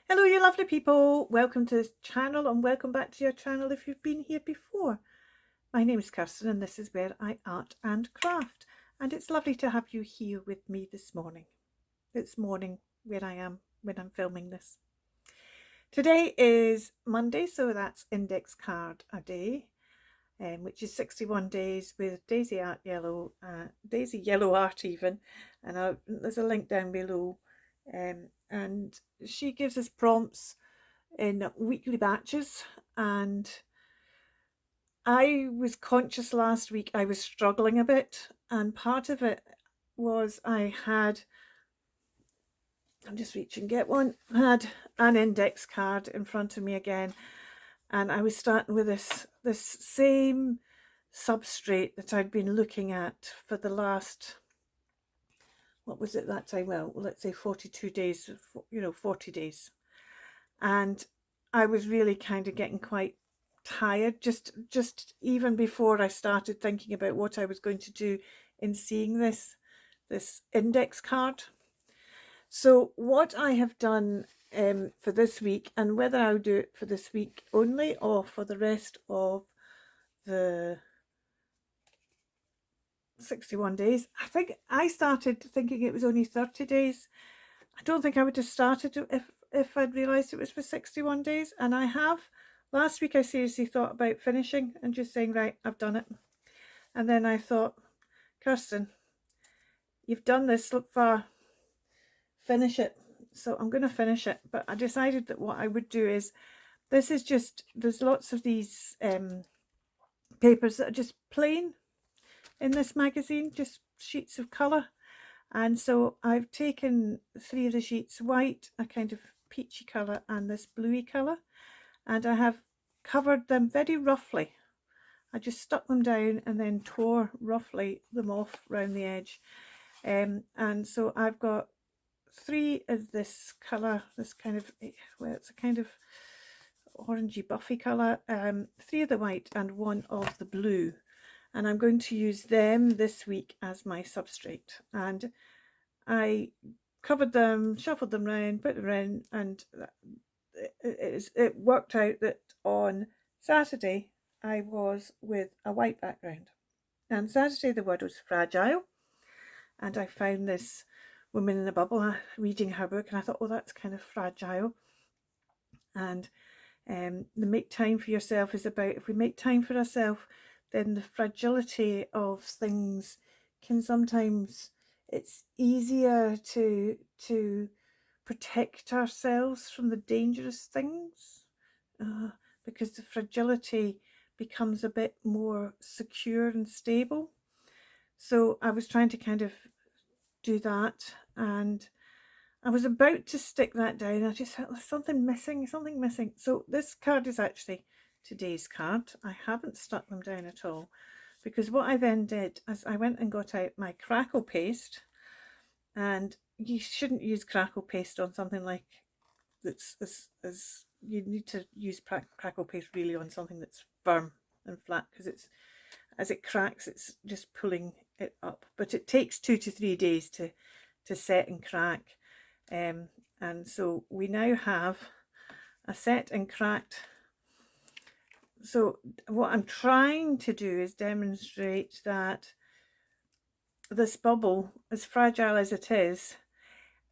Hello, you lovely people. Welcome to this channel and welcome back to your channel if you've been here before. My name is Kirsten and this is where I art and craft. And it's lovely to have you here with me this morning. It's morning where I am when I'm filming this. Today is Monday, so that's index card a day, which is 61 days with Daisy Yellow Art even. And there's a link down below. And she gives us prompts in weekly batches, and I was conscious last week I was struggling a bit, and part of it was I'm just reaching get one, I had an index card in front of me again, and I was starting with this same substrate that I'd been looking at for the last, what was it that time, well, let's say 42 days, 40 days, and I was really kind of getting quite tired just even before I started thinking about what I was going to do in seeing this index card. So what I have done for this week, and whether I'll do it for this week only or for the rest of the 61 days, I think I started thinking it was only 30 days. I don't think I would have started if I'd realised it was for 61 days, and I have. Last week I seriously thought about finishing and just saying, right, I've done it. And then I thought, Kirsten, you've done this, look far, finish it. So I'm going to finish it. But I decided that what I would do is, this is just, there's lots of these papers that are just plain in this magazine, just sheets of colour. And so I've taken 3 of the sheets, white, a kind of peachy colour, and this bluey colour, and I have covered them very roughly. I just stuck them down and then tore roughly them off round the edge. And so I've got 3 of this colour, this kind of, well, it's a kind of orangey buffy colour, 3 of the white and 1 of the blue. And I'm going to use them this week as my substrate. And I covered them, shuffled them round, put them around, and it worked out that on Saturday I was with a white background. And Saturday the word was fragile, and I found this woman in a bubble reading her book, and I thought, oh, that's kind of fragile. And the make time for yourself is about, if we make time for ourselves, then the fragility of things can sometimes, it's easier to protect ourselves from the dangerous things, because the fragility becomes a bit more secure and stable. So I was trying to kind of do that, and I was about to stick that down. I just felt there's something missing. So this card is actually today's card. I haven't stuck them down at all, because what I then did is I went and got out my crackle paste, and you shouldn't use crackle paste on something like that's as you need to use crackle paste really on something that's firm and flat, because it's, as it cracks, it's just pulling it up. But it takes 2 to 3 days to set and crack. And so we now have a set and cracked. So what I'm trying to do is demonstrate that this bubble, as fragile as it is,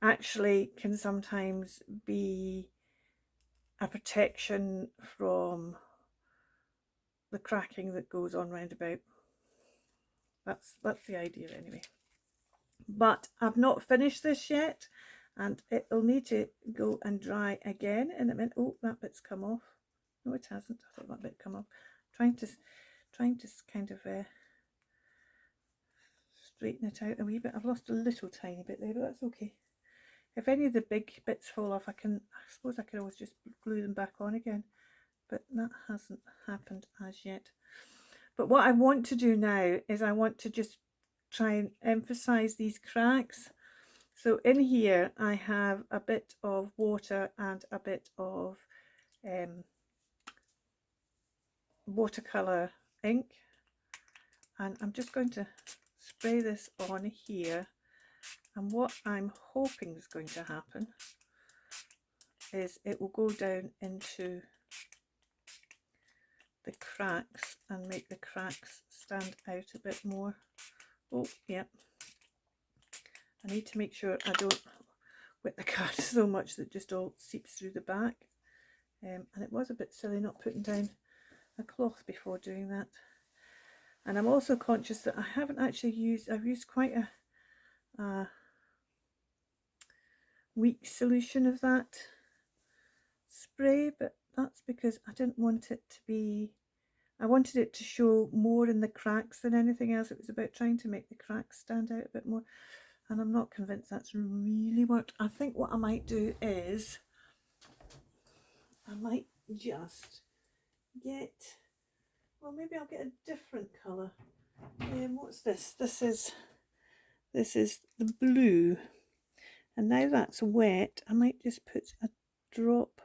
actually can sometimes be a protection from the cracking that goes on round about. That's the idea anyway. But I've not finished this yet, and it'll need to go and dry again in a minute. Oh, that bit's come off. No, it hasn't. I thought that bit come off. Trying to kind of straighten it out a wee bit. I've lost a little tiny bit there, but that's okay. If any of the big bits fall off, I suppose I could always just glue them back on again, but that hasn't happened as yet. But what I want to do now is I want to just try and emphasize these cracks. So in here I have a bit of water and a bit of watercolor ink, and I'm just going to spray this on here. And what I'm hoping is going to happen is it will go down into the cracks and make the cracks stand out a bit more. Oh, yeah. I need to make sure I don't wet the card so much that just all seeps through the back. And it was a bit silly not putting down a cloth before doing that. And I'm also conscious that I haven't actually used, I've used quite a weak solution of that spray, but that's because I didn't want it to be, I wanted it to show more in the cracks than anything else. It was about trying to make the cracks stand out a bit more, and I'm not convinced that's really worked. I think what I might do is I might just get, well, maybe I'll get a different colour. What's this? This is the blue, and now that's wet, I might just put a drop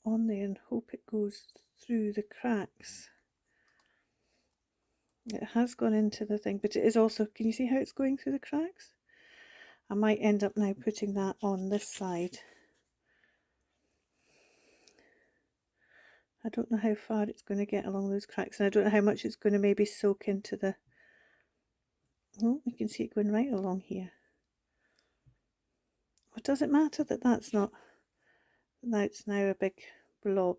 on there and hope it goes through the cracks. It has gone into the thing, but it is also, can you see how it's going through the cracks? I might end up now putting that on this side. I don't know how far it's going to get along those cracks, and I don't know how much it's going to maybe soak into the, oh, you can see it going right along here. But does it matter that that's not, that's now a big blob?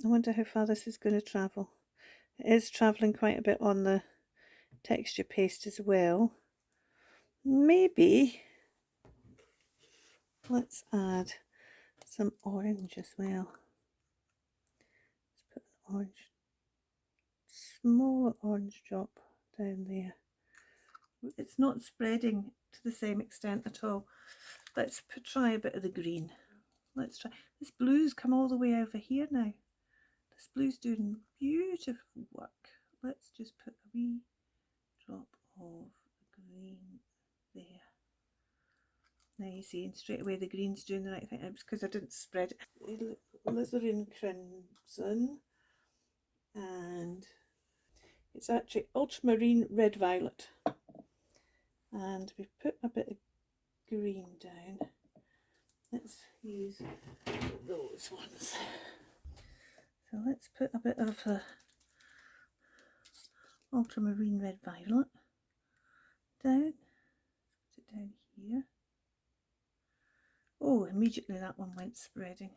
I wonder how far this is going to travel. It is travelling quite a bit on the texture paste as well. Maybe let's add some orange as well. Let's put an orange, smaller orange drop down there. It's not spreading to the same extent at all. Let's try a bit of the green. Let's try. This blue's come all the way over here now. This blue's doing beautiful work. Let's just put a wee drop of green there. Now you see, and straight away the green's doing the right thing. It's because I didn't spread it. Alizarin crimson, and it's actually ultramarine red violet. And we've put a bit of green down. Let's use those ones. So let's put a bit of ultramarine red violet down. Put it down here. Oh, immediately that one went spreading.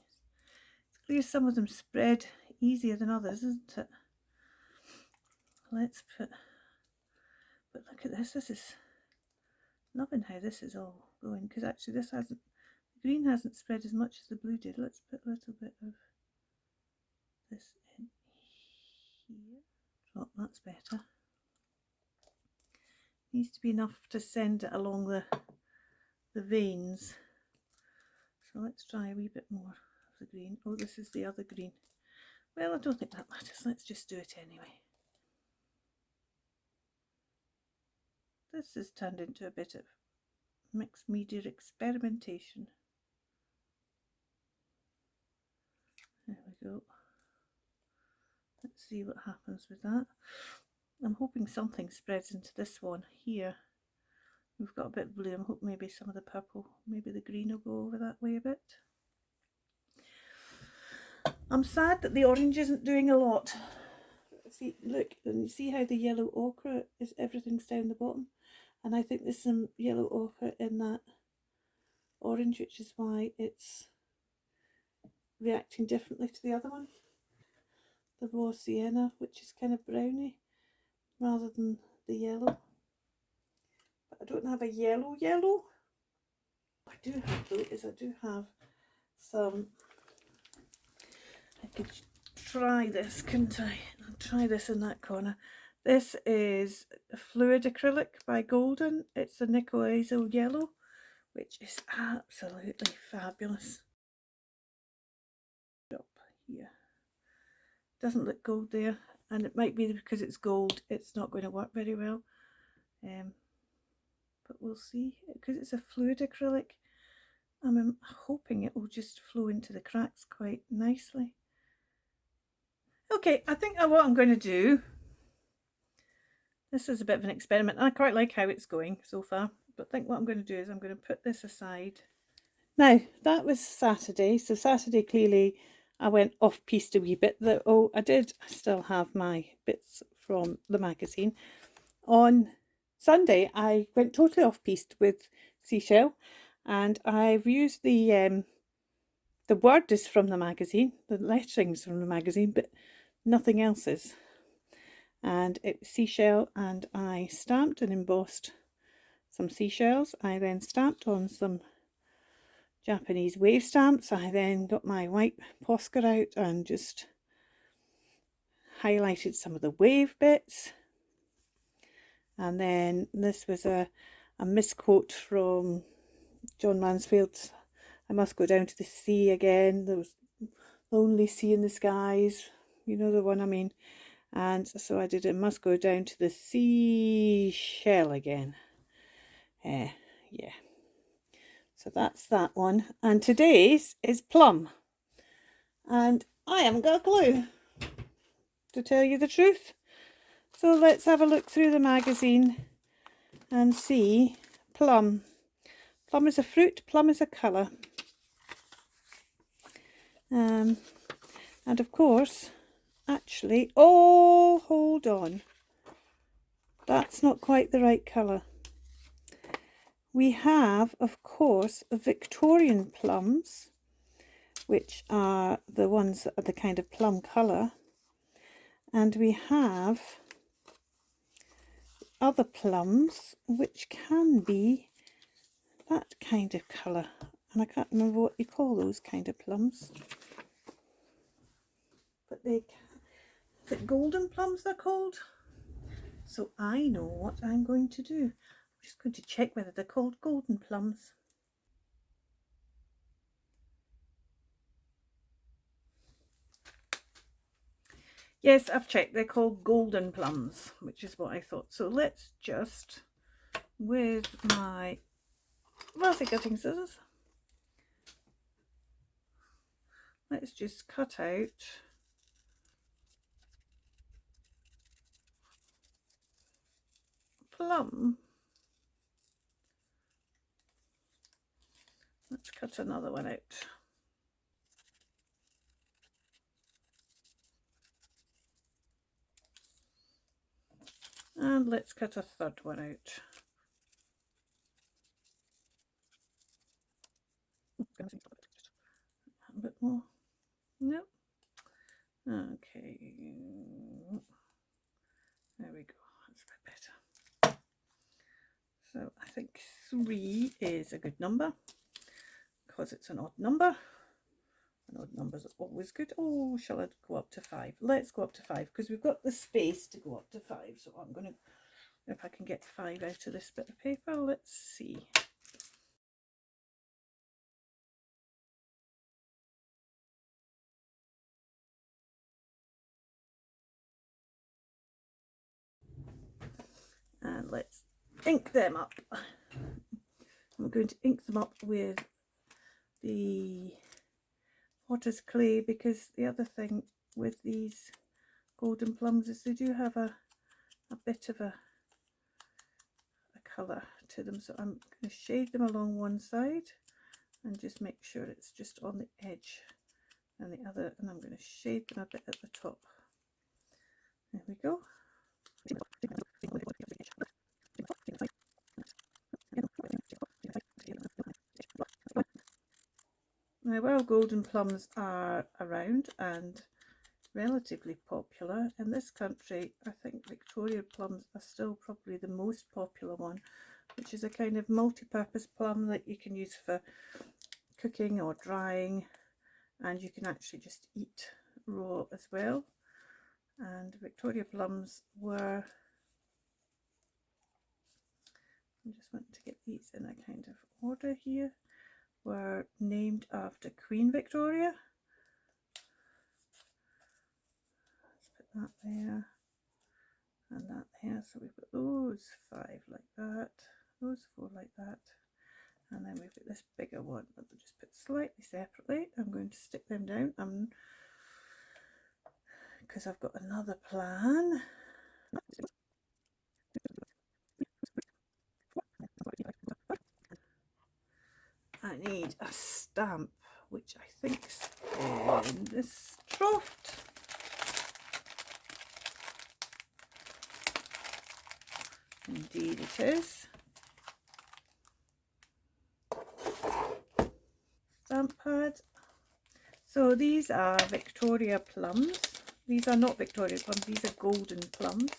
It's clear some of them spread easier than others, isn't it? Let's put, but look at this, this is, loving how this is all going, because actually this hasn't, the green hasn't spread as much as the blue did. Let's put a little bit of this in here. Drop, that's better. Needs to be enough to send it along the veins. So let's try a wee bit more of the green. Oh, this is the other green. Well, I don't think that matters. Let's just do it anyway. This has turned into a bit of mixed media experimentation. There we go. Let's see what happens with that. I'm hoping something spreads into this one here. We've got a bit of blue. I'm hoping maybe some of the purple, maybe the green will go over that way a bit. I'm sad that the orange isn't doing a lot. See, look, and you see how the yellow ochre is, everything's down the bottom. And I think there's some yellow ochre in that orange, which is why it's reacting differently to the other one. The raw sienna, which is kind of browny rather than the yellow. But I don't have a yellow. What I do have though is I do have some, I could try this, couldn't I? I'll try this in that corner. This is Fluid Acrylic by Golden. It's the Nickel Azo Yellow, which is absolutely fabulous. Up here. Doesn't look gold there, and it might be because it's gold, it's not going to work very well. But we'll see, because it's a fluid acrylic. I'm hoping it will just flow into the cracks quite nicely. Okay, I think what I'm going to do, this is a bit of an experiment. I quite like how it's going so far, But I think what I'm going to do is I'm going to put this aside. Now, that was Saturday. So Saturday, clearly, I went off-piste a wee bit. I did still have my bits from the magazine. On Sunday, I went totally off-piste with Seashell, and I've used the word is from the magazine, the lettering's from the magazine, but nothing else is. And it was seashell, and I stamped and embossed some seashells. I then stamped on some Japanese wave stamps. I then got my white Posca out and just highlighted some of the wave bits. And then this was a misquote from John Mansfield's I Must Go Down to the Sea Again. There was Lonely Sea in the Skies, you know the one I mean. And so I did it Must Go Down to the Seashell Again. Yeah. So that's that one. And today's is plum. And I haven't got a clue, to tell you the truth. So let's have a look through the magazine and see plum. Plum is a fruit, plum is a colour. And of course, actually, oh, hold on. That's not quite the right colour. We have, of course, Victorian plums, which are the ones that are the kind of plum colour. And we have other plums, which can be that kind of colour. And I can't remember what you call those kind of plums. But is it golden plums they're called? So I know what I'm going to do. I'm just going to check whether they're called golden plums. Yes, I've checked. They're called golden plums, which is what I thought. So let's just, with my velvet cutting scissors, let's just cut out plum. Let's cut another one out. And let's cut a third one out. A bit more. No. Okay. There we go. That's a bit better. So I think 3 is a good number because it's an odd number. And odd numbers are always good. Oh, shall I go up to 5? Let's go up to 5 because we've got the space to go up to 5. So I'm going to, if I can get 5 out of this bit of paper, let's see. And let's ink them up. I'm going to ink them up with the potter's clay, because the other thing with these golden plums is they do have a bit of a colour to them. So I'm going to shade them along one side and just make sure it's just on the edge, and the other, and I'm going to shade them a bit at the top. There we go. Now, while golden plums are around and relatively popular in this country, I think Victoria plums are still probably the most popular one, which is a kind of multi-purpose plum that you can use for cooking or drying, and you can actually just eat raw as well. And Victoria plums were, I just want to get these in a kind of order here, were named after Queen Victoria. Let's put that there and that there. So we've got those 5 like that, those 4 like that, and then we've got this bigger one, but they'll just put slightly separately. I'm going to stick them down because I've got another plan. I need a stamp, which I think's in this trough. Indeed it is. Stamp pad. So these are Victoria plums. These are not Victoria plums, these are golden plums.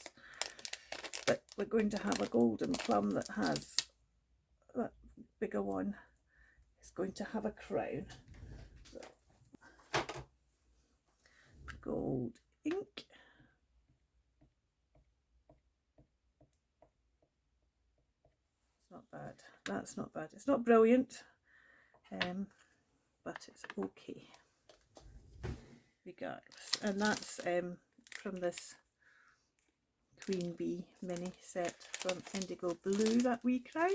But we're going to have a golden plum that has, that bigger one is going to have a crown. So, gold ink. It's not bad. That's not bad. It's not brilliant, but it's okay regardless. And that's from this Queen Bee mini set from Indigo Blue, that wee crown.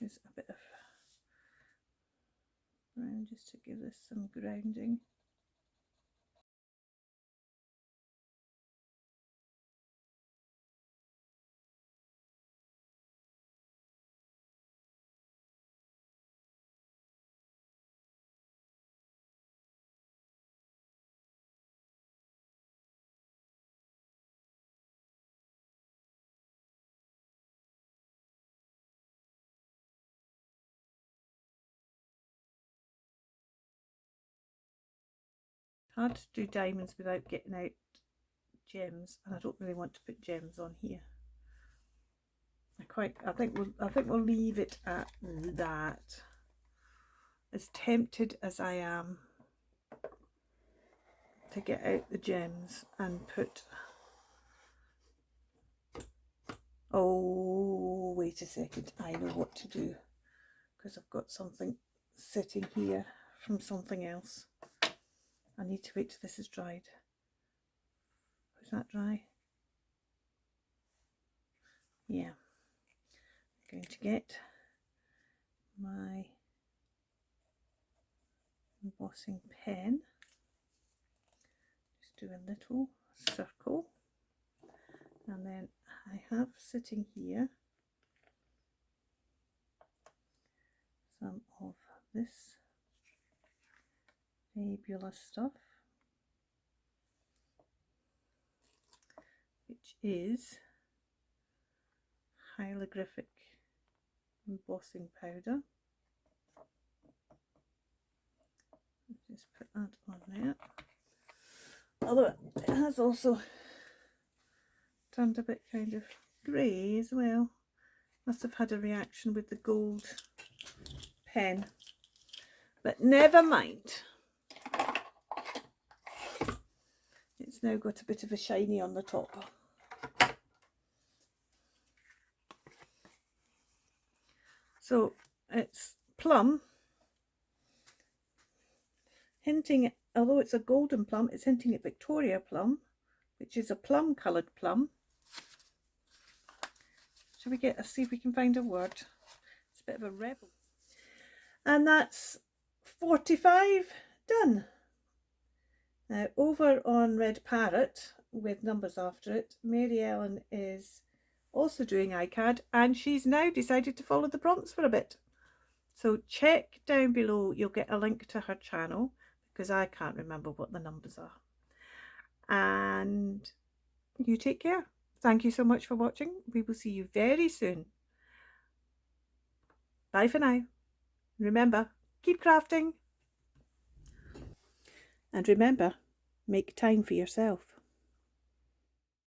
There's a bit of brown just to give this some grounding. Hard to do diamonds without getting out gems, and I don't really want to put gems on here. I think we'll leave it at that. As tempted as I am to get out the gems and put, oh wait a second, I know what to do, because I've got something sitting here from something else. I need to wait till this is dried. Is that dry? Yeah. I'm going to get my embossing pen. Just do a little circle, and then I have sitting here some of this fabulous stuff, which is hieroglyphic embossing powder. Just put that on there. Although it has also turned a bit kind of grey as well. Must have had a reaction with the gold pen. But never mind. It's now got a bit of a shiny on the top. So it's plum, hinting at, although it's a golden plum, it's hinting at Victoria plum, which is a plum coloured plum. Shall we see if we can find a word? It's a bit of a rebel. And that's 45 done. Now over on Red Parrot with numbers after it, Mary Ellen is also doing ICAD, and she's now decided to follow the prompts for a bit. So check down below, you'll get a link to her channel, because I can't remember what the numbers are. And you take care. Thank you so much for watching. We will see you very soon. Bye for now. Remember, keep crafting. And remember, make time for yourself.